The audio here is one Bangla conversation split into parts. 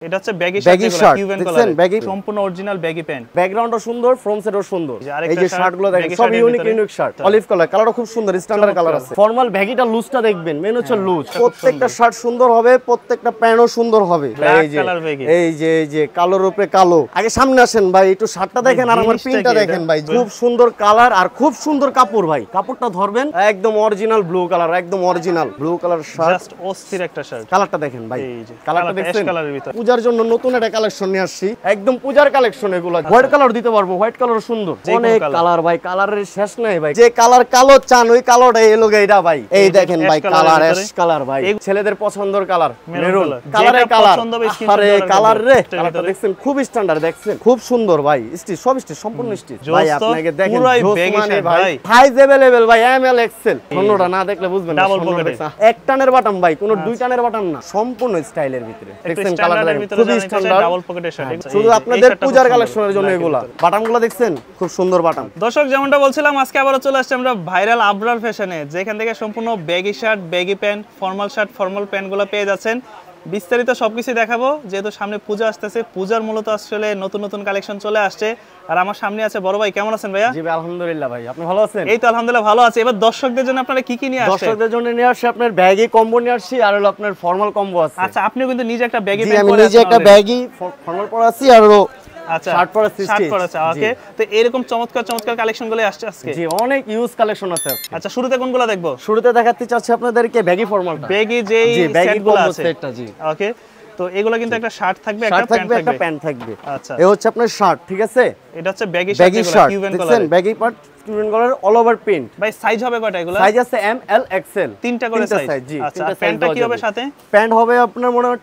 এটা হচ্ছে ব্যাগি শার্ট কিউবেন দেখছেন, ব্যাগি সম্পূর্ণ অরিজিনাল ব্যাগি প্যান্ট। ব্যাকগ্রাউন্ডও সুন্দর, ফ্রন্ট সাইডও সুন্দর। এই যে শার্ট শার্টগুলো দেখেন সব ইউনিক শার্ট, অলিভ কালার, কালারও খুব সুন্দর, স্ট্যান্ডার্ড কালার আছে। ফর্মাল ব্যাগিটা লুজটা দেখবেন, মেন হচ্ছে লুজ। প্রত্যেকটা শার্ট সুন্দর হবে, প্রত্যেকটা প্যান্টও সুন্দর হবে। এই যে কালোর উপরে কালো। আগে সামনে আসেন ভাই, একটু শার্টটা দেখেন আর আমার প্রিন্টটা দেখেন ভাই, খুব সুন্দর কালার আর খুব সুন্দর কাপড় ভাই। কাপড়টা ধরবেন একদম অরিজিনাল ব্লু কালার, একদম original blue colour shirt, just অস্থির একটা শার্ট। কালারটা দেখেন ভাই, কালারটা দেখেন কালারের ভিতর। পূজার জন্য নতুন একটা কালেকশন নিয়ে আসছি, একদম পূজার কালেকশন। এগুলো হোয়াইট কালার দিতে পারবো, হোয়াইট কালার সুন্দর, অনেক কালার ভাই, কালারের শেষ নাই ভাই। যে কালার কালো চান ওই কালারটা এলো এইটা ভাই। এই দেখেন ভাই, কালার অ্যাশ কালার ভাই, ছেলেদের পছন্দের কালার মেরুন কালারে কালার। আরে কালার রে, কালারটা দেখছেন খুব স্ট্যান্ডার্ড, দেখছেন খুব সুন্দর ভাই। স্টিচ সব স্টিচ, সম্পূর্ণ স্টিচ ভাই। আপনাকে দেখেন মানে ভাই সাইজ अवेलेबल ভাই, এম এল এক্সেল। অন্যটা না দেখলে বুঝবেন না, ডাবল পকেটে এক টানের বাটন ভাই, কোনো দুই টানের বাটন না, সম্পূর্ণ স্টাইলের ভিতরে। দেখছেন কালারটা খুব স্ট্যান্ডার্ড, ডাবল পকেটের শার্ট, শুধু আপনাদের পূজার কালেকশনের জন্য এগুলা। বাটনগুলো দেখছেন খুব সুন্দর বাটন। দর্শক যেমনটা বলছিলাম, আজকে আবারো চলে আসছে আমরা ভাইরাল আবরার ফ্যাশনে, যেখান থেকে সম্পূর্ণ baggy shirt, baggy pant, formal shirt, formal প্যান্টগুলো পেয়ে যাচ্ছেন। বিস্তারিত সবকিছু দেখাবো, যেহেতু সামনে পূজা আসতেছে। পূজার মূলত আসলে নতুন নতুন কালেকশন চলে আসছে। আর আমার সামনে আছে বড় ভাই। কেমন আছেন ভাইয়া? জি ভাই, আলহামদুলিল্লাহ ভাই, আপনি ভালো আছেন? এই তো আলহামদুলিল্লাহ ভালো আছি। এবার দর্শকদের জন্য আপনারা কি কি নিয়ে আসছেন? দর্শকদের জন্য নিয়ে আসছি আপনার ব্যাগি কম্বো নিয়ে আসছি, আর হলো আপনার ফর্মাল কম্বো আছে। আচ্ছা, আপনিও কিন্তু নিজে একটা ব্যাগি প্যান্ট পরে আছেন? আমি নিজে একটা ব্যাগি ফর্মাল পরে আছি, আর হলো আচ্ছা শার্ট পরে আছি। শার্ট পরে আছে, ওকে। তো এরকম চমৎকার চমৎকার কালেকশনগুলো আসছে আজকে। জি, অনেক ইউজ কালেকশন আছে আজকে। আচ্ছা, শুরুতে কোনগুলো দেখবো? শুরুতে দেখাতে চাচ্ছি আপনাদেরকে ব্যাগি ফর্মাল, ব্যাগি যেই সেটগুলো আছে সেটটা। জি, ওকে। তো এগুলো কিন্তু একটা শার্ট থাকবে, একটা প্যান্ট থাকবে। আচ্ছা, এই হচ্ছে আপনার শার্ট, ঠিক আছে? এটা হচ্ছে ব্যাগি শার্ট, কিউবেন কালার। দেখছেন baggy part Cuban colour, all over print. ভাই সাইজ হবে কয়টা এগুলো? সাইজ আছে এম এল এক্সেল, তিনটা করে সাইজ। জি, আচ্ছা, প্যান্টটা কি হবে সাথে? প্যান্ট হবে আপনার মনে হয়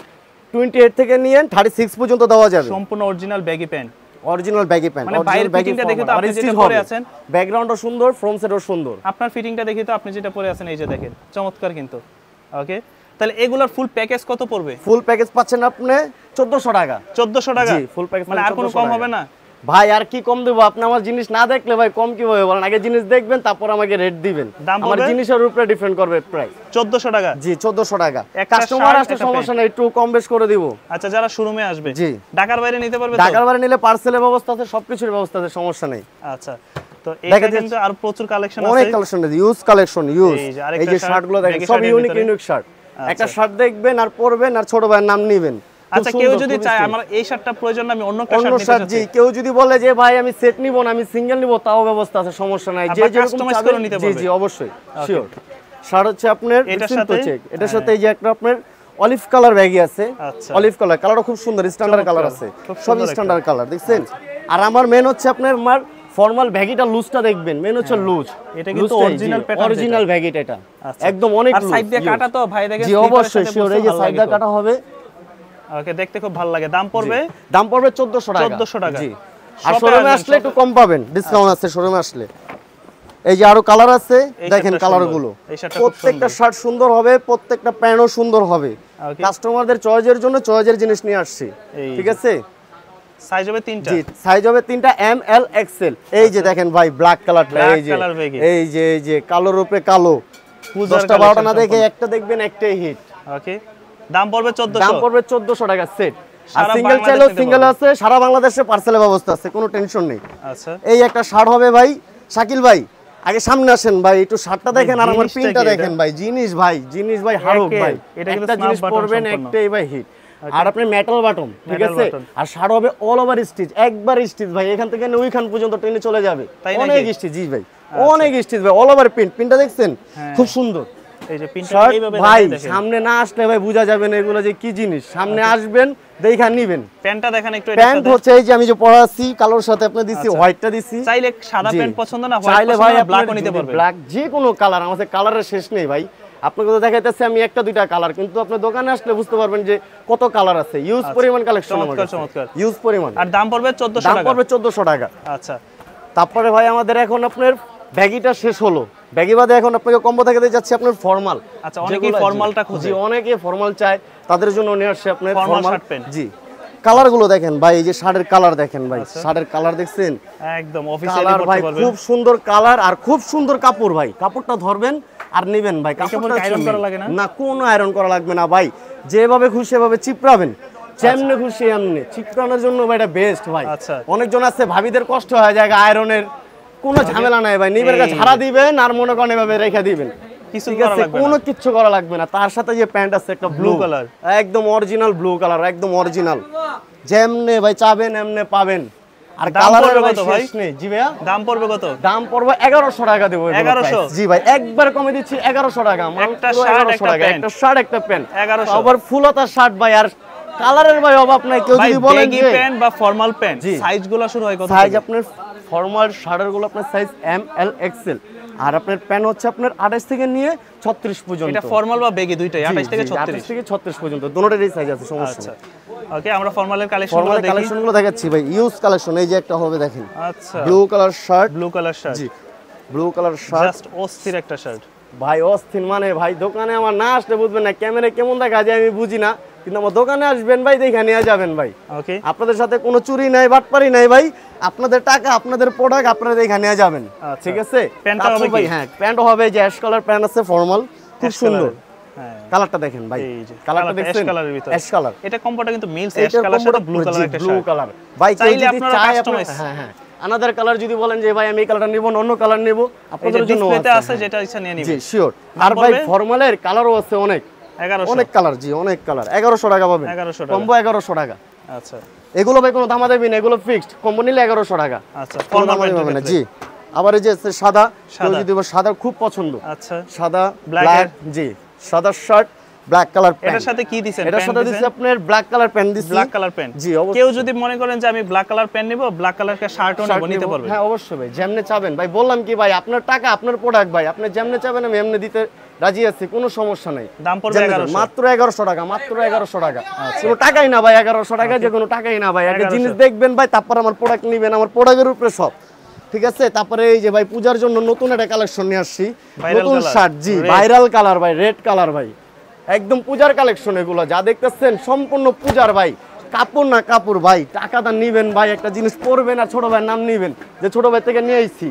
28 থেকে নিয়ে 36 পর্যন্ত দেওয়া যাবে। সম্পূর্ণ original baggy pant, original baggy pant. মানে বাইরের ফিটিংটা দেখে তো আপনি যেটা পরে আছেন, ব্যাকগ্রাউন্ডও সুন্দর, ফ্রন্ট সাইডও সুন্দর। আপনার ফিটিংটা দেখে তো আপনি যেটা পরে আছেন, এই যে দেখেন চমৎকার কিন্তু। ওকে, তাহলে এগুলোর ফুল প্যাকেজ কত পড়বে? ফুল প্যাকেজ পাচ্ছেন আপনি 1400 টাকা। 1400 টাকা? জি, ফুল প্যাকেজ মানে আর কোনো কম হবে না ভাই? আর কি কম দেব? আপনি আমার জিনিস না দেখলে ভাই কম কিভাবে বলেন? আগে জিনিস দেখবেন, তারপর আমাকে রেট দিবেন। আমার জিনিসের উপরে ডিপেন্ড করবে প্রাইস। 1400 টাকা? জি, 1400 টাকা। কাস্টমার আসলে সমস্যা নাই, একটু কম বেশ করে দিব। আচ্ছা, যারা শোরুমে আসবে, জি, ঢাকার বাইরে নিতে পারবে? ঢাকার বাইরে নিলে পার্সেলের ব্যবস্থা আছে, সবকিছুর ব্যবস্থা আছে, সমস্যা নেই। আচ্ছা, তো এটা কিন্তু আর প্রচুর কালেকশন আছে, অনেক কালেকশন আছে, ইউজ কালেকশন, ইউজ। এই যে শার্টগুলো দেখেন সব ইউনিক শার্ট। একটা শার্ট দেখবেন আর পরবেন, আর ছোট ভাইয়ের নাম নেবেন। আচ্ছা, কেউ যদি চায় আমার এই শার্টটা প্রয়োজন না, আমি অন্য একটা শার্ট নিতে চাচ্ছি, জি, কেউ যদি বলে যে ভাই আমি সেট নিব না, আমি সিঙ্গেল নিব, তাও ব্যবস্থা আছে, সমস্যা নাই। যে কাস্টমাইজ করে নিতে পারবে। জি, অবশ্যই, শিওর। শার্ট হচ্ছে আপনার এটার সাথে এই যে একটা আপনার অলিভ কালার ব্যাগি আছে। অলিভ কালার, কালারও খুব সুন্দর, স্ট্যান্ডার্ড কালার আছে, সব স্ট্যান্ডার্ড কালার, দেখছেন? আর আমার মেন হচ্ছে আপনার ফর্মাল ব্যাগিটা লুজটা দেখবেন, মেন হচ্ছে লুজ। এটা কিন্তু অরিজিনাল প্যাটার্ন, অরিজিনাল ব্যাগিটা এটা একদম অনেক লুজ। আর সাইড দিয়ে কাটা তো ভাই দেখেন? জি, অবশ্যই শিওর, এই যে সাইড দিয়ে কাটা হবে। ওকে, দেখতে খুব ভালো লাগে। দাম পড়বে 1400 টাকা। 1400 টাকা। জি, আর শোরুমে আসলে একটু কম পাবেন, ডিসকাউন্ট আছে শোরুমে আসলে। এই যে আরো কালার আছে, দেখেন কালারগুলো। প্রত্যেকটা শার্ট সুন্দর হবে, প্রত্যেকটা প্যান্টও সুন্দর হবে। কাস্টমারদের চয়েসের জন্য চয়েসের জিনিস নিয়ে আসছি, ঠিক আছে? সাইজ হবে তিনটা? জি, সাইজ হবে তিনটা, এম এল এক্সেল। এই যে দেখেন ভাই ব্ল্যাক কালারটা, এই যে কালোর উপরে কালো। 10টা 12টা না দেখে একটা দেখবেন, একটাই হিট। ওকে, দাম পড়বে 1400? দাম পড়বে 1400 টাকা সেট। আর সিঙ্গেল চাইলেও সিঙ্গেল আছে, সারা বাংলাদেশে পার্সেলের ব্যবস্থা আছে, কোনো টেনশন নেই। আচ্ছা, এই একটা শার্ট হবে ভাই। শাকিল ভাই আগে সামনে আসেন ভাই, একটু শার্টটা দেখেন আর আমার প্রিন্টটা দেখেন ভাই। জিনিস ভাই হারুক ভাই, একটা জিনিস পরবেন, একটাই ভাই হিট। আর আপনি মেটাল বাটন, ঠিক আছে? আর শার্ট হবে অল ওভার স্টিচ, একবার স্টিচ ভাই, এখান থেকে ওইখান পর্যন্ত টেনে চলে যাবে, অনেক স্টিচ। জি ভাই, অনেক স্টিচ ভাই, অল ওভার প্রিন্টটা দেখছেন খুব সুন্দর। এই যে প্রিন্টটা এইভাবে ভাই সামনে না আসলে ভাই বোঝা যাবে না এগুলো যে কি জিনিস। সামনে আসবেন, দেখা নিবেন। প্যান্টটা দেখেন একটু। প্যান্ট হচ্ছে এই যে আমি যে পরাছি কালোর সাথে আপনি দিছি, হোয়াইটটা দিছি। চাইলে সাদা প্যান্ট পছন্দ না, হোয়াইট পছন্দ না, ব্ল্যাকও নিতে পারবেন। ব্ল্যাক যে কোনো কালার, আমাদের কালারের শেষ নেই ভাই। আপনাকে তো দেখাইতেছে আমি একটা দুইটা কালার, কিন্তু আপনি দোকানে আসলে বুঝতে পারবেন যে কত কালার আছে। ইউজ পরিমাণ কালেকশন, চমৎকার ইউজ পরিমাণ। আর দাম পড়বে 1400 টাকা? দাম পড়বে 1400 টাকা। আচ্ছা, তারপরে ভাই আমাদের এখন আপনার ব্যাগিটা শেষ হলো। ব্যাগি বাদে এখন আপনাকে কম্বো দেখাতে যাচ্ছে আপনার ফর্মাল। আচ্ছা, অনেকেই ফর্মালটা খুঁজে। জি, অনেকে ফর্মাল চায়, তাদের জন্য নিয়ে আসছে আপনার ফর্মাল শার্ট প্যান্ট। জি, কালারগুলো দেখেন ভাই, এই যে শার্টের কালার দেখেন ভাই, শার্টের কালার দেখছেন একদম অফিসিয়ালি পড়তে ভাই, পারবেন। খুব সুন্দর কালার আর খুব সুন্দর কাপড় ভাই। কাপড়টা ধরবেন আর নেবেন ভাই, কাপড়টা আয়রন করা লাগে না? না, কোনো আয়রন করা লাগবে না ভাই। যেভাবে খুশি সেভাবে চিপড়াবেন, যেমনে খুশি এমনি চিপকানোর জন্য ভাই এটা বেস্ট ভাই। আচ্ছা। অনেকজন আছে ভাবিদের কষ্ট হয়ে যায় আয়রনের, কোনো ঝামেলা নাই ভাই, নিবেন কাছে ঝাড়া দিবেন আর মনে করেন এভাবে রেখে দিবেন, কিছু ঠিক করা আছে, লাগবে কোনো না। কিচ্ছু করা লাগবে না। তার সাথে যে প্যান্ট আছে একটা ব্লু Blue color। একদম অরিজিনাল ব্লু কালার, একদম অরিজিনাল, যেমনে ভাই চাবেন এমনে পাবেন। আর দাম কালারের পড়বে ভাই কত ভাই? শেষ নেই। জি ভাইয়া, দাম পড়বে কত? দাম পড়বে 1100 টাকা দেবো। 1100? জি ভাই, একবার কমে দিচ্ছি 1100 টাকা। একটা শার্ট, একটা প্যান্ট। একটা শার্ট একটা প্যান্ট 1100। আবার ফুলতা শার্ট ভাই, আর কালারের ভাই অভাব নাই। কেউ ভাই যদি বলেন ব্যাগি যে প্যান্ট বা ফর্মাল প্যান্ট জি। সাইজগুলো শুরু হয় কত সাইজ থেকে? আপনার ফর্মাল শার্টের গুলো আপনার সাইজ এম এল এক্সেল, আর আপনার প্যান্ট হচ্ছে আপনার 28 থেকে নিয়ে 36 পর্যন্ত। এটা ফর্মাল বা ব্যাগি দুইটাই 28 থেকে 36। 28 থেকে 36 পর্যন্ত দুটোরই সাইজ আছে, সমস্যা আচ্ছা নেই। ওকে, আমরা ফর্মালের কালেকশনগুলো ফর্মাল দেখি। কালেকশনগুলো দেখাচ্ছি ভাই, ইউজ কালেকশন। এই যে একটা হবে দেখেন, আচ্ছা, blue colour shirt. Blue colour shirt, জি, ব্লু কালার শার্ট জাস্ট অস্থির একটা শার্ট ভাই, অস্থির মানে ভাই, দোকানে আমার না আসলে বুঝবেন না, ক্যামেরায় কেমন দেখা যায় আমি বুঝি না, কিন্তু আমার দোকানে আসবেন ভাই, দেখে নিয়ে যাবেন ভাই। ওকে, আপনাদের সাথে কোনো চুরি নাই, বাটপারি নাই ভাই, আপনাদের টাকা আপনাদের প্রোডাক্ট আপনারা দেখে নিয়ে যাবেন, আচ্ছা। ঠিক আছে। প্যান্টটা হবে ভাই কি? হ্যাঁ, প্যান্ট হবে যে অ্যাশ কালার প্যান্ট আছে ফর্মাল, খুব Ash সুন্দর। colour-এর। হ্যাঁ, কালারটা দেখেন ভাই, এই যে কালারটা কালারটা দেখছেন, অ্যাশ কালারের ভিতরে। Ash colour. এটা কম্বোটা কিন্তু মিলছে অ্যাশ কালারের সাথে ব্লু কালার একটা ব্লু শার্ট। কালার ভাই, কেউ চাইলে যদি আপনারা চায় কাস্টমাইজ, হ্যাঁ হ্যাঁ, আনাদার কালার যদি বলেন যে ভাই আমি এই কালারটা নিব না অন্য কালার নিব, এই যে আপনাদের জন্য ডিসপ্লেতে আছে হ্যাঁ। যেটা ইচ্ছা নিয়ে জি নিবেন। শিওর। দাম আর ভাই পড়বে? ফর্মালের কালারও আছে অনেক, 1100। অনেক কালার, জি অনেক কালার। 1100 টাকা পাবেন, 1100 টাকা। কম্বো 1100 টাকা। আচ্ছা এগুলো ভাই কোনো দামাদামি না, এগুলো ফিক্সড, কম্বো নিলে 1100 টাকা। আচ্ছা, কোনো ফর্মাল দামাদামি প্যান্টের হবে না। ক্ষেত্রে। জি, আবার এই যে আছে সাদা, কেউ সাদা। যদি বলে সাদা খুব পছন্দ, আচ্ছা, সাদা Black ব্ল্যাক, এর? জি সাদা শার্ট ব্ল্যাক কালার প্যান্ট। এটার সাথে কি দিবেন? এটার সাথে দিছি আপনার ব্ল্যাক কালার প্যান্ট দিছি। Black colour pant. জি অবশ্যই। কেউ যদি মনে করেন যে আমি ব্ল্যাক কালার প্যান্ট নিব, ব্ল্যাক কালার শার্টও নিব, নিতে পারবে। হ্যাঁ অবশ্যই ভাই, যেমনে চাবেন ভাই, বললাম কি ভাই, আপনার টাকা আপনার প্রোডাক্ট ভাই, আপনি যেমনে চাবেন আমি এমনি দিতে রাজি আছি, কোনো সমস্যা নাই। দাম পড়বে যেমনে 1100। মাত্র 1100 টাকা, মাত্র 1100 টাকা। কোনো টাকাই না ভাই, 1100 টাকা যে কোনো টাকাই না ভাই। একটা 1100 জিনিস দেখবেন ভাই, তারপর আমার প্রোডাক্ট নেবেন, আমার প্রোডাক্টের উপরে সব, ঠিক আছে। তারপরে এই যে ভাই পূজার জন্য নতুন একটা কালেকশন নিয়ে আসছি, Viral নতুন color, শার্ট। জি red। ভাইরাল কালার ভাই, রেড কালার ভাই, একদম পূজার কালেকশন এগুলো যা দেখতেছেন, সম্পূর্ণ পূজার ভাই। কাপড় না কাপড় ভাই, টাকাটা নিবেন ভাই, একটা জিনিস পরবেন আর ছোট ভাইয়ের নাম নিবেন যে ছোট ভাই থেকে নিয়ে আইছি।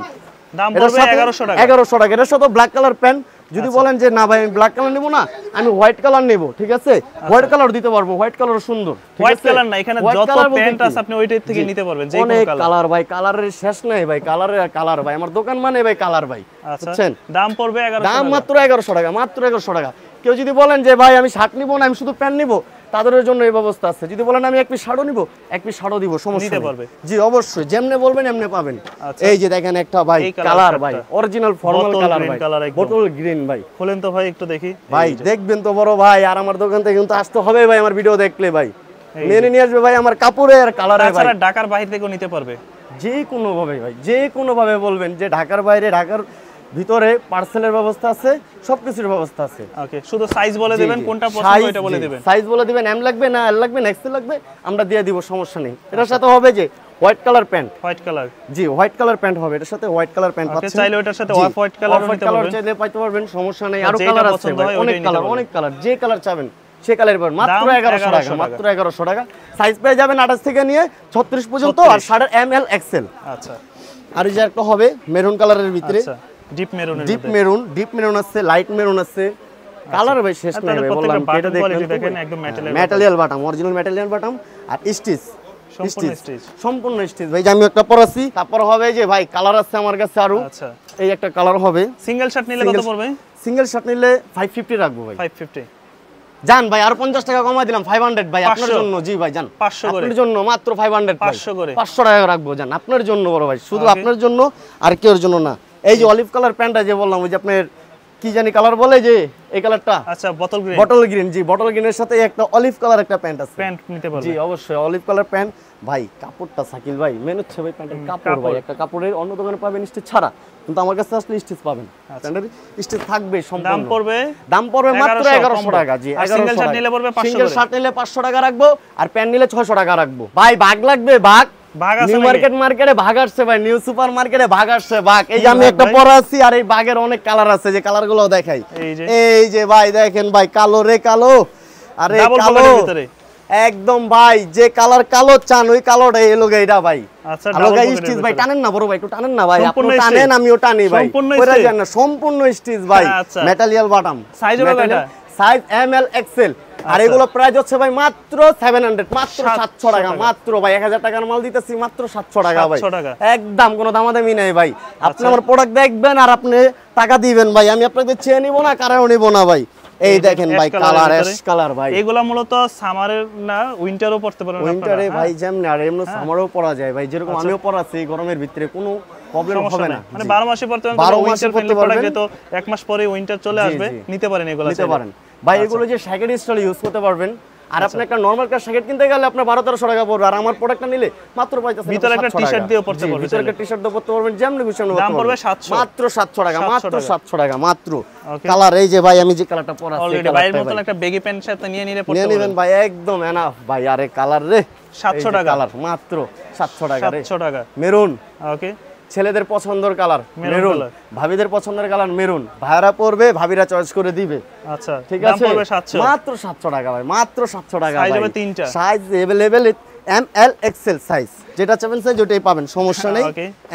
দাম এটার পড়বে সাথে 1100 টাকা। 1100 টাকা। এটার সাথে ব্ল্যাক কালার প্যান্ট। যদি বলেন যে না ভাই আমি ব্ল্যাক কালার নেব না, আমি হোয়াইট কালার নেব, ঠিক আছে, হোয়াইট কালার দিতে পারবো, হোয়াইট কালার সুন্দর, ঠিক হোয়াইট আছে। কালার না, এখানে White যত color বলতে প্যান্ট কি? আছে আপনি ওইটার থেকে জি, নিতে পারবেন, যে কোনো অনেক কালার। কালার ভাই, কালারের শেষ নাই ভাই, কালারের আর কালার ভাই, আমার দোকান মানে ভাই কালার ভাই, আচ্ছা, বুঝছেন। দাম পড়বে 1100 দাম টাকা। মাত্র 1100 টাকা, মাত্র 1100 টাকা। কেউ যদি বলেন যে ভাই আমি শার্ট নিব না, আমি শুধু প্যান্ট নিব, তাদের জন্য এই ব্যবস্থা আছে। যদি বলেন আমি এক পিস শার্টও নিব, এক পিস শার্টও দিব, সমস্যা নিতে নেই। পারবে। জি অবশ্যই, যেমনে বলবেন এমনে পাবেন। আচ্ছা। এই যে দেখেন একটা ভাই এই colour কালার শার্টটা। ভাই, original formal Bottle colour green ভাই, colour একদম। বোতল গ্রিন ভাই। খোলেন তো ভাই একটু দেখি। ভাই এই যে। দেখবেন তো বড় ভাই, আর আমার দোকান থেকে কিন্তু আসতে হবে ভাই, আমার ভিডিও দেখলে ভাই এই মেনে নিয়ে আসবে ভাই, আমার কাপড়ে আর কালারে ভাই, তাছাড়া ঢাকার বাইরে থেকেও নিতে পারবে। যে কোনো ভাবে ভাই, যে কোনো ভাবে বলবেন যে ঢাকার বাইরে, ঢাকার ভিতরে পার্সেলের ব্যবস্থা আছে, সবকিছুর ব্যবস্থা আছে। ওকে, শুধু সাইজ বলে দিবেন, কোনটা পছন্দ সাইজ, এটা বলে দিবেন। সাইজ বলে দিবেন, এম লাগবে না এল লাগবে না এক্সেল লাগবে, আমরা দিয়ে দিব, সমস্যা নেই। এটার সাথে হবে যে white colour pant. White colour. জি হোয়াইট কালার প্যান্ট হবে, এটার সাথে হোয়াইট কালার প্যান্ট ওকে, পাচ্ছেন। চাইলে ওটার সাথে জি, অফ হোয়াইট কালারও off-white নিতে colour পারবেন। চাইলে পাইতে পারবেন, সমস্যা নেই। আরো যেটা কালার আছে পছন্দ ভাই, হয় অনেক ওটাই নিতে কালার, পারবেন। অনেক কালার, যে কালার চাবেন সে কালার পাবেন। মাত্র দাম 1100 টাকা, 1100 মাত্র 1100 টাকা। সাইজ পেয়ে যাবেন 28 থেকে নিয়ে 36 পর্যন্ত, আর 36 শার্টের এম এল এক্সেল। আচ্ছা আর এই যে একটা হবে মেরুন কালারের ভিতরে, আচ্ছা, ডিপ মেরুনের ডিপ মধ্যে। মেরুন, ডিপ মেরুন আছে, লাইট মেরুন আছে, কালার ভাই শেষ আর নাই তাদের ভাই, প্রত্যেকটা বললাম কি, এটা button quality দেখবেন তো দেখেন, ভাই। একদম হ্যাঁ, metal-এর metal-এর বাটাম, অরিজিনাল মেটালিয়ান বাটাম, আর স্টিচ, সম্পূর্ণ স্টিচ। সম্পূর্ণ স্টিচ ভাই। যে আমি একটা পরাছি, তারপর হবে যে ভাই কালার আছে আমার কাছে আরো, আচ্ছা, এই একটা কালার হবে। সিঙ্গেল শার্ট নিলে কত পড়বে? সিঙ্গেল শার্ট নিলে 550 রাখবো ভাই। 550। জান ভাই আর 50 টাকা কমাই দিলাম, 500 ভাই আপনার 500 জন্য। জি ভাই জান, 500 করে। আপনার জন্য মাত্র 500 ভাই। 500 করে। 500 টাকা রাখবো জান, আপনার জন্য বড় ভাই, শুধু Okay. আপনার জন্য, আর কেউর জন্য না। এই যে অলিভ কালার প্যান্টটা যে বললাম, ওই যে আপনার কি জানি কালার বলে, যে এই কালারটা আচ্ছা, বোতল গ্রিন বটল গ্রিন। জি বটল গ্রিনের সাথে একটা অলিভ কালার একটা প্যান্ট আছে। প্যান্ট নিতে পারবে। জি অবশ্যই অলিভ কালার প্যান্ট ভাই। কাপড়টা শাকিল ভাই মেন হচ্ছে ভাই, প্যান্টের কাপড় ভাই, একটা কাপড়ের অন্য দোকানে পাবেন স্টিচ ছাড়া, কিন্তু আমার কাছে আসলে স্টিচ পাবেন, প্যান্টের স্টিচ থাকবে সম্পূর্ণ। দাম পড়বে দাম পড়বে মাত্র 1100 combo। টাকা। জি আর সিঙ্গেল শার্ট নিলে পড়বে 500 সিঙ্গেল করে। শার্ট নিলে 500 টাকা রাখবো, আর প্যান্ট নিলে 600 টাকা রাখবো ভাই। ভাগ লাগবে, ভাগ ভাগ আছে নিউ নাকি? মার্কেটে ভাগ আসছে ভাই, নিউ সুপার মার্কেটে ভাগ আসছে, ভাগ। এই যে আমি ভাগ একটা ভাই? পরা আছি, আর এই ভাগের অনেক কালার আছে, যে কালার গুলো দেখাই। এই যে ভাই দেখেন ভাই, কালো রে কালো, আরে ডাবল কালো পকেটের ভিতরে একদম ভাই, যে কালার কালো চান ওই কালোটা এলো এইটা ভাই। আচ্ছা, আলো ডাবল গাই পকেটের স্টিচ ভাই, ভিতরে। টানেন না বড় ভাই, একটু টানেন না ভাই, সম্পূর্ণ আপনি টানেন stitch? আমিও টানি ভাই, সম্পূর্ণ পরে stitch? যান না, সম্পূর্ণ স্টিচ ভাই, আচ্ছা। মেটালিয়াল বাটাম। সাইজ হবে কয়টা? Size M L XL. আর এগুলো প্রাইস হচ্ছে ভাই মাত্র 700, মাত্র 700 টাকা, মাত্র ভাই 1000 টাকার মাল দিতেছি মাত্র 700 টাকা ভাই, একদম কোনো দামাদামি নাই ভাই। আপনি আমার প্রোডাক্ট দেখবেন আর আপনি টাকা দিবেন ভাই, আমি আপনাদের চেয়ে নিব না, কারণ নিব না ভাই। এই দেখেন ভাই কালার, অ্যাশ কালার ভাই। এগুলা মূলত সামারের না উইন্টারও পড়তে পারেন আপনারা। উইন্টারে ভাই যেমনি আর এমনি সামারও পরা যায় ভাই, যেরকম আমিও পরাছি গরমের ভিতরে কোনো প্রবলেম হবে না, মানে 12 মাসই পড়তে পারেন। 12 মাসই পড়তে পারবেন, যেহেতু এক মাস পরে উইন্টার চলে আসবে, নিতে পারেন এগুলা, নিতে পারেন ভাই। এগুলো যে শ্যাকেট স্টাইল ইউজ করতে পারবেন। আর আপনি একটা নরমাল কার শ্যাকেট কিনতে গেলে আপনার 1200-1300 টাকা পড়বে, আর আমার প্রোডাক্টটা নিলে মাত্র পাইতেছেন ভিতরে একটা টি-শার্ট দিয়ে পড়তে পারবেন, ভিতরে একটা টি-শার্ট দিয়ে পড়তে পারবেন, যেমনি খুশি আপনি দাম পড়বে 700, মাত্র 700 টাকা, মাত্র 700 টাকা মাত্র। কালার এই যে ভাই আমি যে কালারটা পরাছি, অলরেডি ভাইয়ের মতন একটা বেগি প্যান্ট সাথে নিয়ে নিলে পড়তে পারবেন। নেবেন ভাই, একদম এনাফ ভাই। আরে কালার রে 700 টাকা, কালার মাত্র 700 টাকা রে। 700 টাকা মেরুন, ওকে। ছেলেদের পছন্দের কালার মেরুন, ভাবিদের পছন্দের কালার মেরুন, ভাইরা পরবে, ভাবিরা চয়েস করে দিবে। আচ্ছা, ঠিক দাম আছে, পড়বে 700, মাত্র 700 টাকা ভাই, মাত্র 700 টাকা ভাই। সাইজ হবে তিনটা, size available M L XL size, যেটা চাবেন সাইজ ওটাই পাবেন, সমস্যা নেই।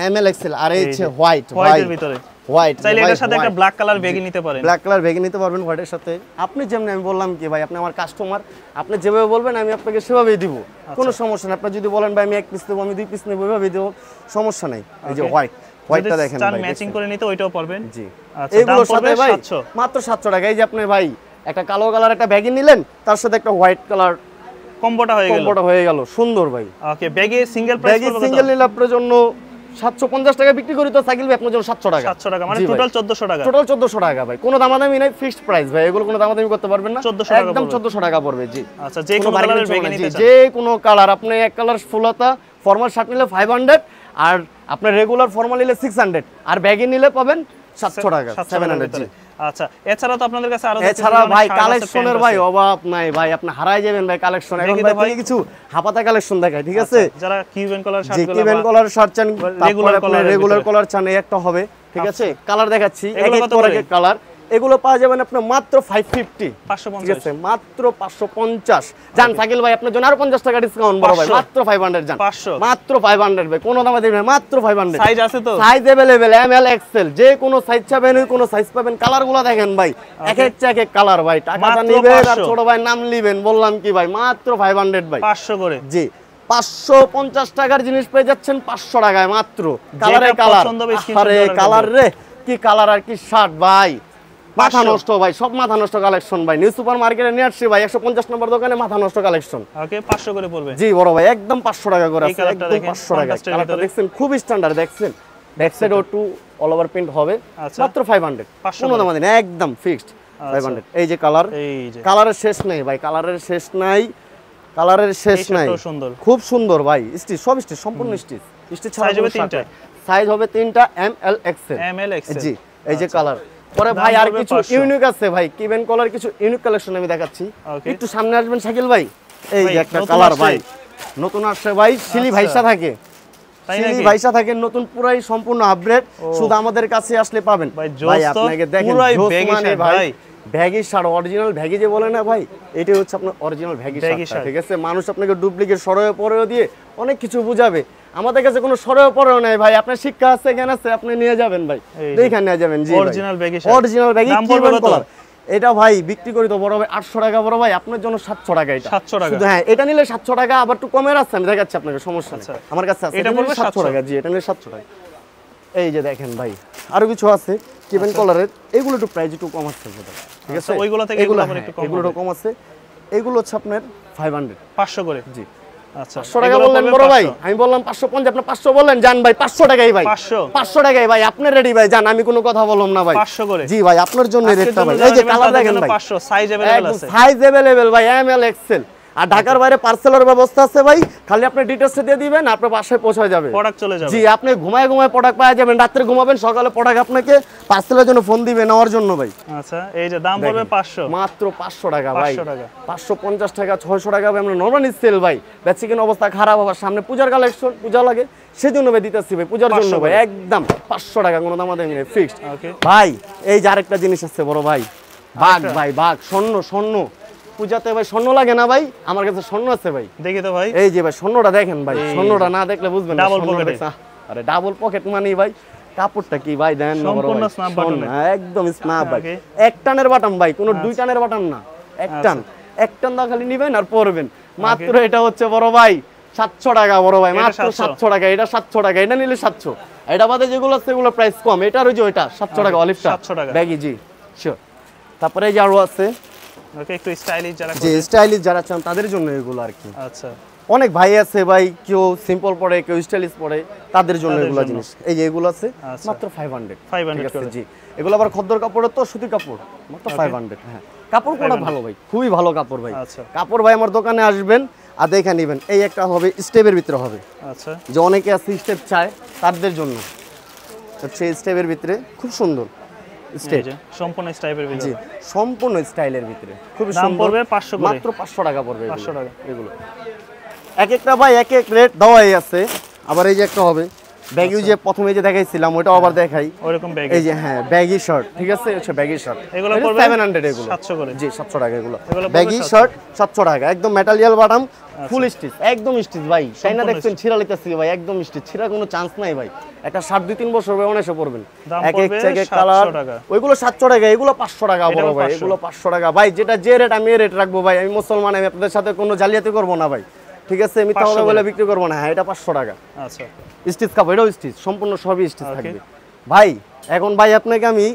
M L XL. আর এই হচ্ছে হোয়াইট, হোয়াইটের ভিতরে হোয়াইট, চাইলে এটার সাথে একটা ব্ল্যাক কালার বেগি নিতে পারেন, ব্ল্যাক কালার বেগি নিতে পারবেন হোয়াইটের সাথে। আপনি যেমন আমি বললাম কি ভাই, আপনি আমার কাস্টমার, আপনি যেভাবে বলবেন আমি আপনাকে সেভাবেই দিব, কোনো সমস্যা নেই। আপনি যদি বলেন ভাই আমি 1 পিস নেব, আমি 2 পিস নেব, এভাবেই দেব, সমস্যা নেই। এই যে হোয়াইট, হোয়াইটটা দেখেন ভাই, ম্যাচিং করে নিতে ওইটাও পারবেন। জি, আচ্ছা, এগুলোর সাথে ভাই মাত্র 700 টাকা। এই যে আপনি ভাই একটা কালো কালার একটা ব্যাগি নিলেন, তার সাথে একটা হোয়াইট কালার কম্বোটা হয়ে গেল, সুন্দর ভাই। ওকে, ব্যাগে সিঙ্গেল প্রাইস ব্যাগি সিঙ্গেল নিলে আপনার জন্য 750 টাকা বিক্রি করি, তো সাইকেল ভাই আপনার জন্য 700 টাকা, 700 টাকা, মানে টোটাল 1400 টাকা, টোটাল 1400 টাকা ভাই। কোনো দামাদামি নাই, ফিক্সড প্রাইস ভাই, এগুলো কোনো দামাদামি করতে পারবেন না, 1400 টাকা, একদম 1400 টাকা পড়বে। জি, আচ্ছা, যে কোনো কালারের ব্যাগি নিতে চান, যে কোনো কালার, আপনি এক কালার ফুলতা ফর্মাল শার্ট নিলে 500, আর আপনার রেগুলার ফর্মাল নিলে 600, আর ব্যাগি নিলে পাবেন 700 টাকা, 700। জি, আচ্ছা। এছাড়া তো আপনাদের কাছে আরো এছাড়া ভাই কালেকশনের ভাই অভাব নাই ভাই, আপনি হারাই যাবেন ভাই কালেকশন। এখন ভাই কিছু হাপাতা কালেকশন দেখাই, ঠিক আছে? যারা Cuban collar shirt, Cuban collar shirt চান, রেগুলার কলার চান, এই একটা হবে, ঠিক আছে? কালার দেখাচ্ছি, এক এক করে কালার। এগুলো পাওয়া যাবেন আপনার মাত্র 550, 550, ঠিক আছে? মাত্র 550। জান সাকিল ভাই আপনার জন্য আরো 50 টাকা ডিসকাউন্ট বড় ভাই, মাত্র 500 জান, 500, মাত্র 500 ভাই, কোনো দামে দিবেন মাত্র 500। সাইজ আছে তো? Size available M L XL, যে কোনো সাইজ চাবেন ওই কোনো সাইজ পাবেন। কালারগুলো দেখেন ভাই, এক এক কালার ভাই। টাকাটা নিবেন আর ছোট ভাই নাম লিবেন, বললাম কি ভাই, মাত্র 500 ভাই, 500 করে। জি, 550 টাকার জিনিস পেয়ে যাচ্ছেন 500 টাকায় মাত্র। কালারে কালার, আরে কালার রে, কি কালার আর কি শার্ট ভাই, মাথা নষ্ট ভাই, সব মাথা নষ্ট কালেকশন ভাই। নিউ সুপার মার্কেটে নিয়ে আসছি ভাই, 150 নম্বর দোকানে মাথা নষ্ট কালেকশন। ওকে, 500 করে পড়বে। জি বড় ভাই, একদম 500 টাকা করে আছে, একদম 500 টাকা। কালারটা দেখছেন খুব স্ট্যান্ডার্ড, দেখছেন ব্যাক সাইড ও টু অল ওভার প্রিন্ট হবে, মাত্র 500, কোনো দাম নেই, একদম ফিক্সড 500। এই যে কালার, কালারের শেষ নাই ভাই, কালারের শেষ নাই, কালারের শেষ নাই, খুব সুন্দর ভাই। স্টিচ, সব স্টিচ, সম্পূর্ণ স্টিচ, স্টিচ ছাড়া হবে তিনটা, সাইজ হবে তিনটা, এম এল এক্সেল, জি। এই যে কালার পরে ভাই আর কিছু ইউনিক আছে ভাই, কিবেন কলার কিছু ইউনিক কালেকশন আমি দেখাচ্ছি, একটু সামনে আসবেন শাকিল ভাই। এই যে একটা কালার ভাই, নতুন আসছে ভাই, শিলি ভাইসা থাকে, শিলি ভাইসা থাকে, নতুন পুরাই সম্পূর্ণ আপডেট, শুধু আমাদের কাছে আসলে পাবেন ভাই। আপনাকে দেখেন ভাই, ভ্যাগি শার্ট, অরিজিনাল ভ্যাগি যে বলে না ভাই, এটাই হচ্ছে আপনার অরিজিনাল ভ্যাগি শার্ট, ঠিক আছে? মানুষ আপনাকে ডুপ্লিকেট সরয়ে পরেও দিয়ে অনেক কিছু বুঝাবে, আমাদের কাছে কোনো সরয়ে পরেও নাই ভাই। আপনার শিক্ষা আছে, জ্ঞান আছে, আপনি নিয়ে যাবেন ভাই, দেখে নিয়ে যাবেন। জি, অরিজিনাল ভ্যাগি, অরিজিনাল ভ্যাগি কিবেন কলার। এটা ভাই বিক্রি করি তো বড় ভাই 800 টাকা, বড় ভাই আপনার জন্য 700 টাকা। এটা 700 টাকা, হ্যাঁ, এটা নিলে 700 টাকা, আবার একটু কমের আছে, আমি দেখাচ্ছি আপনাকে, সমস্যা নেই, আমার কাছে আছে। এটা পড়বে 700 টাকা, জি, এটা নিলে 700 টাকা। এই যে দেখেন ভাই, আরো কিছু আছে কিবেন কলারের, এগুলো একটু প্রাইস একটু কম আছে, ঠিক আছে? ওইগুলো থেকে এগুলো একটু কম আছে, এগুলো হচ্ছে আপনার 500 করে, জি। আচ্ছা, 500 টাকা বললেন বড় ভাই, আমি বললাম 550, আপনি 500 বললেন, জান ভাই 500 টাকাই ভাই, 500 টাকাই ভাই, আপনি রেডি ভাই, জান, আমি কোনো কথা বললাম না ভাই, 500 করে, জি ভাই, আপনার জন্য রেটটা ভাই। এই যে কালার দেখেন ভাই, 500, সাইজ अवेलेबल আছে, সাইজ अवेलेबल ভাই, এম এল এক্সেল। আর ঢাকার বাইরে পার্সেলের ব্যবস্থা আছে ভাই, খালি আপনি ডিটেইলস দিয়ে দিবেন, আপনার বাসায় পৌঁছে যাবে, প্রোডাক্ট চলে যাবে। জি, আপনি ঘুমায় প্রোডাক্ট পাওয়া যাবেন, রাতে ঘুমাবেন, সকালে প্রোডাক্ট আপনাকে পার্সেলের জন্য ফোন দিবে নেওয়ার জন্য ভাই। আচ্ছা, এই যে দাম পড়বে 500, মাত্র 500 টাকা ভাই, 550 টাকা, 600 টাকা ভাই। আমরা নরমালি সেল ভাই, বেচিকেন অবস্থা খারাপ, আবার সামনে পূজার কালেকশন, পূজা লাগে, সেজন্য ভাই দিতেছি ভাই, পূজার জন্য ভাই, একদম 500 টাকা, কোনো দাম দেয়নি ফিক্সড ভাই। এই যে আরেকটা জিনিস আছে বড় ভাই, বাঘ ভাই, বাঘ, স্বর্ণ, পূজাতে ভাই স্বর্ণ লাগে না ভাই, আমার কাছে স্বর্ণ আছে ভাই, দেখি তো ভাই। এই যে ভাই স্বর্ণটা দেখেন ভাই, স্বর্ণটা না দেখলে বুঝবেন না, ডাবল পকেট। আরে ডাবল পকেট মানে ভাই কাপড়টা কি ভাই দেন না বড় সম্পূর্ণ ভাই snap button এ। একদম স্ন্যাপ ভাই Okay. এক টানের বাটন ভাই কোনো দুই টানের বাটন না এক টান এক টান দা খালি নিবেন আর পরবেন মাত্র এটা হচ্ছে বড় ভাই 700 টাকা বড় ভাই এটা মাত্র 700 700 টাকা এটা 700 টাকা এটা নিলে 700 এটা বাদে যেগুলো আছে সেগুলো প্রাইস কম এটার ওই যে ওইটা 700 টাকা অলিভটা 700 টাকা। ব্যাগি জি শিওর তারপরে এই যে আরো আছে ওকে একটু স্টাইলিশ যারা যে করে। স্টাইলিশ যারা চান তাদের জন্য এগুলো আর কি আচ্ছা অনেক ভাই আছে ভাই কেউ সিম্পল পড়ে কেউ স্টাইলিশ পড়ে তাদের জন্য তাদের এগুলো জন্য। জিনিস এই যে এগুলো আছে আচ্ছা। মাত্র 500 500 ঠিক আছে করে। জি এগুলো আবার খদ্দর কাপড়ের তো সুতির কাপড় মাত্র 500 হ্যাঁ কাপড় কোটা ভালো ভাই খুবই ভালো কাপড় ভাই আচ্ছা কাপড় ভাই আমার দোকানে আসবেন আর দেখে নেবেন এই একটা হবে স্টেপের ভিতরে হবে আচ্ছা যে অনেকে আছে স্টেপ চায় তাদের জন্য সেই স্টেপের ভিতরে খুব সুন্দর এই স্টেপ যে সম্পূর্ণ টাইপের জি ভিতরে সম্পূর্ণ স্টাইলের ভিতরে খুব দাম সুন্দর পড়বে 500 করে মাত্র 500 টাকা পড়বে 500 টাকা। এগুলো এক একটা ভাই এক এক রেট দেওয়াই আছে আবার এই যে একটা হবে ব্যাগি যে প্রথমে যে দেখাইছিলাম ওটাও আবার দেখাই ওইরকম ব্যাগ এই যে হ্যাঁ ব্যাগি শার্ট ঠিক আছে হচ্ছে ব্যাগি শার্ট এগুলো পড়বে 700 এগুলো 700 করে জি 700 টাকা এগুলো এগুলো পড়বে ব্যাগি 700 শার্ট 700 টাকা একদম মেটালিয়াল বাটাম ফুল স্টিচ একদম স্টিচ ভাই চাইনা দেখছেন ছিড়া লিতেছি ভাই একদম স্টিচ ছিড়া কোনো চান্স নাই ভাই একটা শার্ট 2-3 বছর হবে অনেসে পড়বেন দাম এক এক পড়বে চেক 700 কালার টাকা। ওইগুলো 700 টাকা এগুলো 500 টাকা বড় এটাও ভাই 500 এগুলো 500 টাকা ভাই যেটা যে রেট আমি এই রেট রাখবো ভাই আমি মুসলমান আমি আপনাদের সাথে কোনো জালিয়াতি করব না ভাই ঠিক আছে মিথ্যা 500 কথা বলে করে। বিক্রি করব না হ্যাঁ এটা 500 টাকা আচ্ছা স্টিচ কাপড় এটাও স্টিচ সম্পূর্ণ সবই স্টিচ Okay. থাকবে ভাই এখন ভাই আপনাকে আমি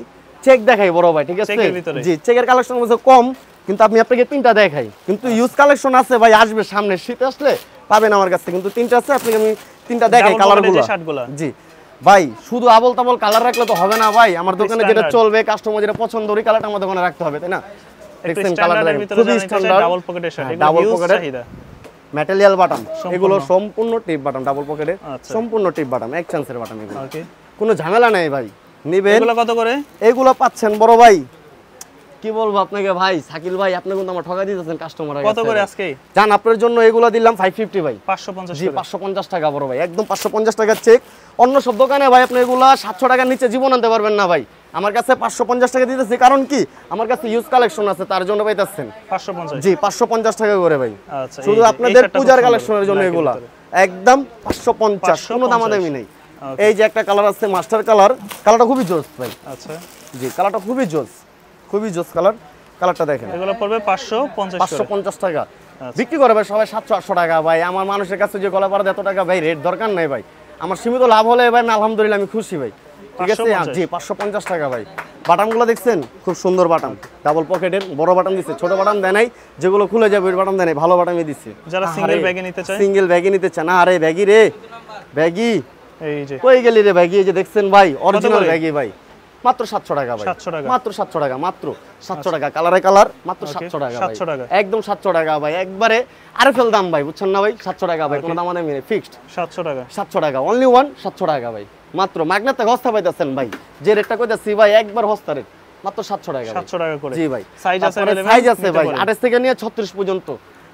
চেক দেখাই বড় ভাই ঠিক আছে চেকের ভিতরে? জি চেকের কালেকশন হচ্ছে কম কিন্তু আমি আপনাকে তিনটা দেখাই কিন্তু ইউজ কালেকশন আছে ভাই আসবে সামনে শীত আসলে পাবেন আমার কাছে কিন্তু তিনটা আছে আপনাকে আমি তিনটা দেখাই Double কালারগুলো pocket এর যে শার্টগুলা? জি ভাই শুধু আবল তাবল কালার রাখলে তো হবে না ভাই আমার দোকানে যেটা Standard। চলবে কাস্টমার যেটা পছন্দ ওই কালারটা আমার দোকানে রাখতে হবে তাই না একটু দেখছেন স্ট্যান্ডার্ডের কালারটা ভিতরে খুবই জানেন স্ট্যান্ডার্ড ডাবল পকেটের শার্ট এগুলো ডাবল হিউজ পকেটের চাহিদা ম্যাটেরিয়াল বাটাম সম্পূর্ণ। এগুলো সম্পূর্ণ টিপ বাটাম ডাবল পকেটের আচ্ছা। সম্পূর্ণ টিপ বাটাম এক চান্সের বাটাম এগুলো ওকে কোনো ঝামেলা নেই ভাই নিবেন এগুলো কত করে এগুলো পাচ্ছেন বড় ভাই কি বলবো আপনাকে ভাই শাকিল ভাই আপনি কিন্তু আমার ঠকা দিতেছেন কাস্টমার কত করে আজকে জান আপনার জন্য এগুলো দিলাম 550 ভাই 550 জি করে 550 টাকা বড় ভাই একদম 550 টাকার চেক অন্য সব দোকানে ভাই আপনি এগুলো 700 টাকার নিচে জীবন আনতে পারবেন না ভাই আমার কাছে 550 টাকা দিতেছি কারণ কি আমার কাছে ইউজ কালেকশন আছে তার জন্য পাইতাছেন 550 জি 550 টাকা করে ভাই আচ্ছা এই শুধু যে, এই আপনাদের শার্টটা খুব পূজার সুন্দর, কালেকশনের জন্য black এর এগুলা ভিতরে। একদম 550 কোনো 550 দামাদামি নেই Okay. এই যে একটা কালার আছে মাস্টার কালার কালারটা খুবই জোস ভাই আচ্ছা জি কালারটা খুবই জোস কালার কালারটা দেখেন এগুলো পড়বে 550 করে 550 টাকা আচ্ছা। বিক্রি করে ভাই সবাই 700-800 টাকা ভাই আমার মানুষের কাছে যে গলা পাড়া এত টাকা ভাই রেট দরকার নাই ভাই আমার সীমিত লাভ হলে ভাই আমি আলহামদুলিল্লাহ আমি খুশি ভাই ঠিক আছে 550 জি 550 টাকা ভাই বাটামগুলো দেখছেন খুব সুন্দর বাটাম ডাবল পকেটের বড় বাটাম দিচ্ছে ছোট বাটাম দেয় নাই যেগুলো খুলে যাবে ওই বাটাম দেয় নাই ভালো বাটামই দিচ্ছে যারা সিঙ্গেল ব্যাগে নিতে চায় সিঙ্গেল ব্যাগে নিতে চায় না আরে ব্যাগি রে ব্যাগি এই যে কই গেলি রে ব্যাগি এই যে দেখছেন ভাই অরিজিনাল করে? ব্যাগি ভাই মাত্র 700 টাকা ভাই 700 টাকা। মাত্র 700 টাকা মাত্র 700 টাকা কালারে কালার মাত্র Okay, 700 টাকা ভাই 700 টাকা। একদম 700 টাকা ভাই একবারে আরএফএল দাম ভাই বুঝছেন না ভাই 700 টাকা ভাই কোনো দাম আমাদের নেই ফিক্সড 700 টাকা 700 টাকা অনলি ওয়ান 700 টাকা ভাই মাত্র মাগনাতে হস্তা পাইতাছেন ভাই যে রেটটা কইতাছি ভাই একবার হস্তা রেট মাত্র 700 টাকা ভাই। 700 টাকা করে জি ভাই সাইজ আছে তারপরে available, সাইজ আছে নিতে ভাই পারেন। 28 থেকে নিয়ে 36 পর্যন্ত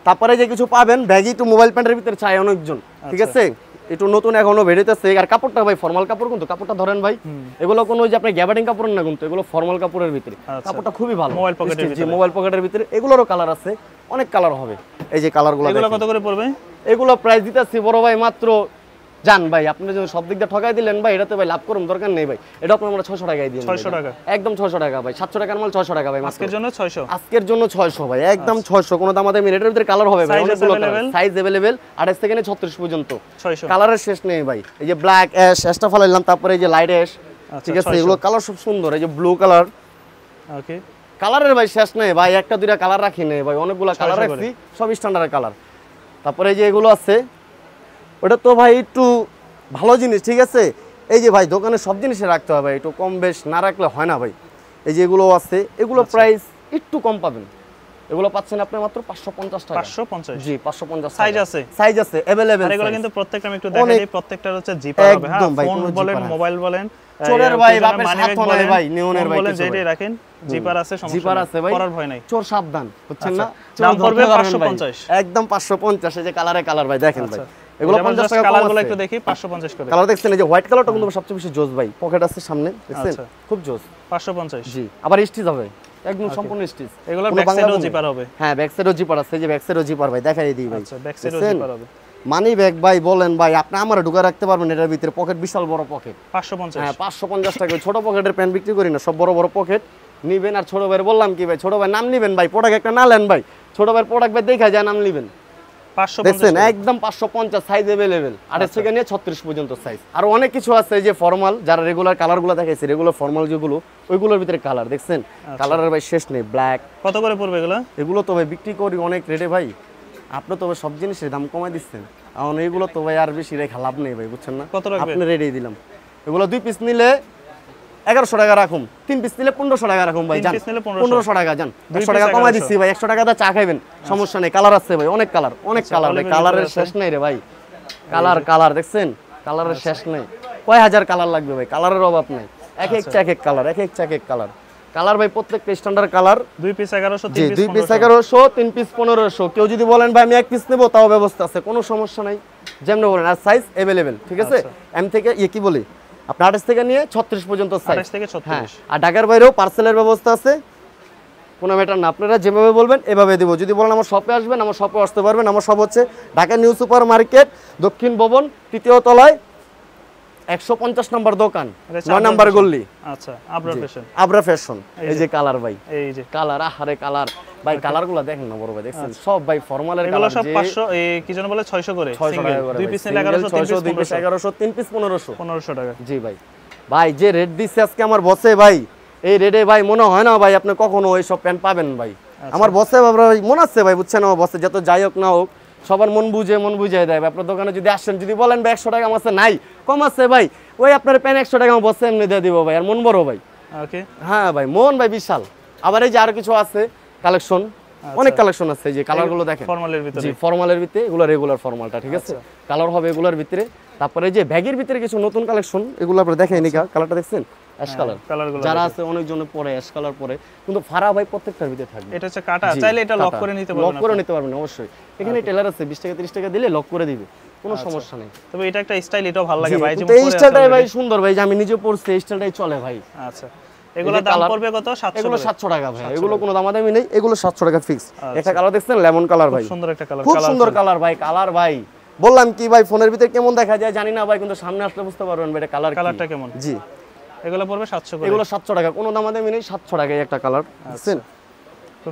তারপরে যে কিছু পাবেন ব্যাগি টু মোবাইল প্যান্টের ভিতরে চাই অনেকজন ঠিক আচ্ছা। আছে একটু নতুন এখনো বেরোতেছে আর কাপড়টা ভাই ফর্মাল কাপড় কিন্তু কাপড়টা ধরেন ভাই এগুলো কোনো ওই যে আপনি গ্যাবার্ডিং কাপড় না কিন্তু এগুলো ফর্মাল কাপড়ের ভিতরে আচ্ছা। কাপড়টা খুবই ভালো মোবাইল পকেটের জি ভিতরে। মোবাইল পকেটের ভিতরে এগুলোরও কালার আছে অনেক কালার হবে এই যে কালারগুলো এগুলো কত করে পড়বে এগুলো প্রাইস দিতেছি বড় ভাই মাত্র জান ভাই আপনি যদি সব দিক দিয়ে ঠকাই দিলেন ভাই এটাতে ভাই লাভ করুন দরকার নেই ভাই এটা আপনার আমরা 600 টাকায় দিয়ে 600 টাকা। একদম 600 টাকা ভাই 700 টাকার মাল 600 টাকা ভাই মাত্র আজকের জন্য 600 আজকের জন্য 600 ভাই একদম 600 কোনো দামাদামি রেটের ভিতরে কালার হবে ভাই Size অনেকগুলো available? সাইজ अवेलेबल 28 থেকে 36 পর্যন্ত 600 কালারের শেষ নেই ভাই এই যে ব্ল্যাক অ্যাশটা ফালাইলাম তারপরে এই যে লাইট অ্যাশ আচ্ছা, ঠিক আছে 600 এগুলো কালার সব সুন্দর এই যে ব্লু কালার ওকে কালারের ভাই শেষ নেই ভাই একটা দুইটা কালার রাখি নেই ভাই অনেকগুলো 600 কালার করে। রাখছি সব স্ট্যান্ডার্ডের কালার তারপরে এই যে এগুলো আছে ওটা তো ভাই একটু ভালো জিনিস ঠিক আছে এই যে ভাই দোকানে সব জিনিসে রাখতে হবে ভাই একটু কম বেশ না রাখলে হয় না ভাই এই যে এগুলো আছে এগুলো প্রাইস একটু কম পাবেন এগুলো পাচ্ছেন আপনি মাত্র 550 টাকা 550 জি 550 সাইজ আছে সাইজ আছে अवेलेबल আর এগুলো কিন্তু প্রত্যেকটা আমি একটু দেখাই দিই প্রত্যেকটার হচ্ছে জিপার হবে হ্যাঁ একদম ভাই, ফোন কোনো বলেন zipper আছে। মোবাইল বলেন চোরের ভাই, বাপের সাথ নাই ভাই, নেওনের ফোন ভাই বলেন কিছু যেটাই ভাই। রাখেন জিপার আছে সমস্যা জিপার নেই, আছে ভাই করার ভয় নাই চোর সাবধান বুঝছেন না আচ্ছা, দাম চোর পড়বে ধরতে পারবেন ভাই। 550 একদম 550 এই যে কালারে কালার ভাই দেখেন ভাই আচ্ছা এগুলো 50 টাকা কম কালারগুলো আছে একটু দেখি 550 করে কালার দেখছেন এই যে হোয়াইট কালারটা কিন্তু সবচেয়ে বেশি জোস ভাই পকেট আছে সামনে দেখছেন আচ্ছা। খুব জোস 550 জি আবার স্টিচ হবে একদম সম্পূর্ণ স্টিচ এগুলোর ব্যাক সাইডেও জিপার হবে হ্যাঁ ব্যাক সাইডেও জিপার আছে এই যে ব্যাক সাইডেও জিপার ভাই দেখাই দিই ভাই আচ্ছা ব্যাক সাইডেও দেখছেন? জিপার হবে মানি ব্যাগ ভাই বলেন ভাই, আপনি আমার ঢুকা রাখতে পারবেন এটার ভিতরে, পকেট বিশাল বড় পকেট। 550। হ্যাঁ 550 টাকা। ছোট পকেটের প্যান্ট বিক্রি করি না, সব বড় বড় পকেট নিবেন। আর ছোট ভাইয়ের বললাম কি ভাই, ছোট ভাই নাম নিবেন ভাই, প্রোডাক্ট একটা না নেন ভাই, ছোট ভাইয়ের প্রোডাক্ট ভাই দেখা যায় নাম নিবেন। 550 দেখছেন একদম 550 সাইজ अवेलेबल, 28 থেকে নিয়ে 36 পর্যন্ত সাইজ। আর অনেক কিছু আছে যে ফর্মাল, যারা রেগুলার কালারগুলো দেখাইছে, রেগুলার ফর্মাল যেগুলো, ওইগুলোর ভিতরে কালার দেখছেন, কালারের ভাই শেষ নেই। ব্ল্যাক কত করে পড়বে এগুলো? এগুলো তো ভাই বিক্রি করি অনেক রেটে ভাই, আপনি তো ভাই সব জিনিসের দাম কমাই দিচ্ছেন, এখন এইগুলো তো ভাই আর বেশি রেখা লাভ নেই ভাই, বুঝছেন না? কত রাখবেন? আপনি রেটেই দিলাম। এগুলো 2 পিস নিলে 1100 টাকা রাখুন, 3 পিস নিলে 1500 টাকা রাখুন ভাই, জান 1500 টাকা জান, 100 টাকা কমাই দিচ্ছি ভাই, 100 টাকা দা চা খাইবেন সমস্যা নেই। কালার আছে ভাই, অনেক কালার, অনেক কালার ভাই, কালারের শেষ নাই রে ভাই। কালার কালার দেখছেন, কালারের শেষ নেই, কয় হাজার কালার লাগবে ভাই, কালারের অভাব নেই। এক এক চা এক এক কালার, এক এক চা এক এক কালার। কালার ভাই প্রত্যেকটা স্ট্যান্ডার্ড কালার। 2 পিস 1100, জি 3 পিস 2 পিস 1100, 3 পিস 1500। কেউ যদি বলেন ভাই আমি এক পিস নেব, তাও ব্যবস্থা আছে, কোনো সমস্যা নাই, যেমন বলেন। আর সাইজ अवेलेबल, ঠিক আছে? এম থেকে কি বলি আপনি 28 থেকে নিয়ে 36 পর্যন্ত সাইজ। 28 থেকে 36। হ্যাঁ, আর ঢাকার বাইরেও পার্সেলের ব্যবস্থা আছে, কোনো ম্যাটার না, আপনারা যেভাবে বলবেন এভাবে দেবো। যদি বলেন আমার শপে আসবেন, আমার শপে আসতে পারবেন। আমার শপ হচ্ছে ঢাকা নিউ সুপার মার্কেট, দক্ষিণ ভবন, 3য় তলায়, 150 নম্বর দোকান, 9 নম্বর গল্লি। আচ্ছা, আবরার ফ্যাশন। আবরা ফ্যাশন। এই যে কালার ভাই, এই যে কালার, আহারে কালার ভাই, কালারগুলো দেখেন না বড় ভাই, দেখছেন সব ভাই ফর্মালের এগুলো কালার। সব 500, এই কি যেন বলে 600 করে সিঙ্গেল। 2 পিস নিলে 1100, 3 পিস 1100, 3 পিস 1500। 1500 টাকা। জি ভাই, ভাই যে রেট দিচ্ছে আজকে আমার বসে ভাই, এই রেটে ভাই মনে হয় না ভাই আপনি কখনো এই সব প্যান্ট পাবেন ভাই। আমার বসে ভাই মনে আছে ভাই, বুঝছেন, আমার বসে যত যাই হোক না হোক, সবার মন বুঝে দেয় ভাই। আপনার দোকানে যদি আসেন, যদি বলেন ভাই 100 টাকা আমার কাছে নাই, কম আছে ভাই, ওই আপনার প্যান্ট 100 টাকা আমার বসে এমনি দিয়ে দিব ভাই। আর মন বড় ভাই। ওকে। হ্যাঁ ভাই, মন ভাই বিশাল। আবার এই যে আরো কিছু আছে কালেকশন, অনেক কালেকশন আছে, যে কালারগুলো দেখেন ফর্মালের ভিতরে। জি ফর্মালের ভিতরে, এগুলো রেগুলার ফর্মালটা, ঠিক আছে? কালার হবে এগুলোর ভিতরে। তারপরে যে ব্যাগের ভিতরে কিছু নতুন কালেকশন, এগুলো আপনারা দেখেন, এই কালারটা দেখছেন, অ্যাশ কালার। কালারগুলো যারা আছে অনেকজন পরে অ্যাশ কালার পরে, কিন্তু ফারা ভাই প্রত্যেকটার ভিতরে থাকবে। এটা হচ্ছে কাটা, চাইলে এটা লক করে নিতে পারবেন। লক করে নিতে পারবেন অবশ্যই। এখানে টেলার আছে, 20 টাকা 30 টাকা দিলে লক করে দিবে, কোনো সমস্যা নেই। তবে এটা একটা স্টাইল, এটাও ভালো লাগে ভাই, যেমন এই স্টাইলটাই ভাই সুন্দর ভাই, যে আমি নিজে পড়ছি, এই স্টাইলটাই চলে ভাই। আচ্ছা, এগুলো দাম পড়বে কত? 700। এগুলো 700 টাকা ভাই, এগুলো কোনো দামাদামি নেই, এগুলো 700 টাকা ফিক্স। একটা কালার দেখছেন, লেমন কালার ভাই, সুন্দর একটা কালার, খুব সুন্দর কালার ভাই। কালার ভাই বললাম কি ভাই, ফোনের ভিতরে কেমন দেখা যায় জানি না ভাই, কিন্তু সামনে আসলে বুঝতে পারবেন ভাই এটা কালার, কালারটা কেমন। জি এগুলো পড়বে 700 করে। এগুলো 700 টাকা, কোনো দামাদামি নেই, 700 টাকায় একটা কালার দেখছেন।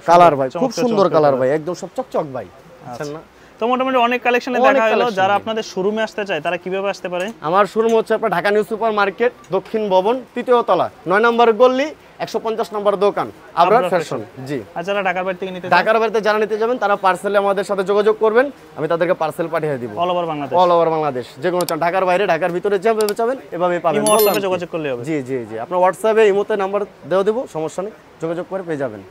কালার ভাই খুব সুন্দর কালার ভাই, একদম সব চকচক ভাই, বুঝছেন না? তো মোটামুটি অনেক কালেকশনে দেখা হলো। যারা আপনাদের শোরুমে আসতে চায় তারা কিভাবে আসতে পারে? আমার শোরুম হচ্ছে আপনার ঢাকা নিউ সুপার মার্কেট, দক্ষিণ ভবন, 3য় তলা, 9 নম্বর গল্লি, 150 নম্বর দোকান, আবরার ফ্যাশন। জি। আর যারা ঢাকার বাইরে থেকে নিতে ঢাকার বাইরে যারা নিতে যাবেন, তারা পার্সেলে আমাদের সাথে যোগাযোগ করবেন, আমি তাদেরকে পার্সেল পাঠিয়ে দিব। All over Bangladesh. All over Bangladesh, যে কোনো চান, ঢাকার বাইরে, ঢাকার ভিতরে যেভাবে চাবেন এভাবে পাবেন। হোয়াটসঅ্যাপে যোগাযোগ করলে হবে। জি জি জি, আপনার হোয়াটসঅ্যাপে ইমোতে নাম্বার দেওয়া দেবো, সমস্যা নেই, যোগাযোগ করে পেয়ে যাবেন।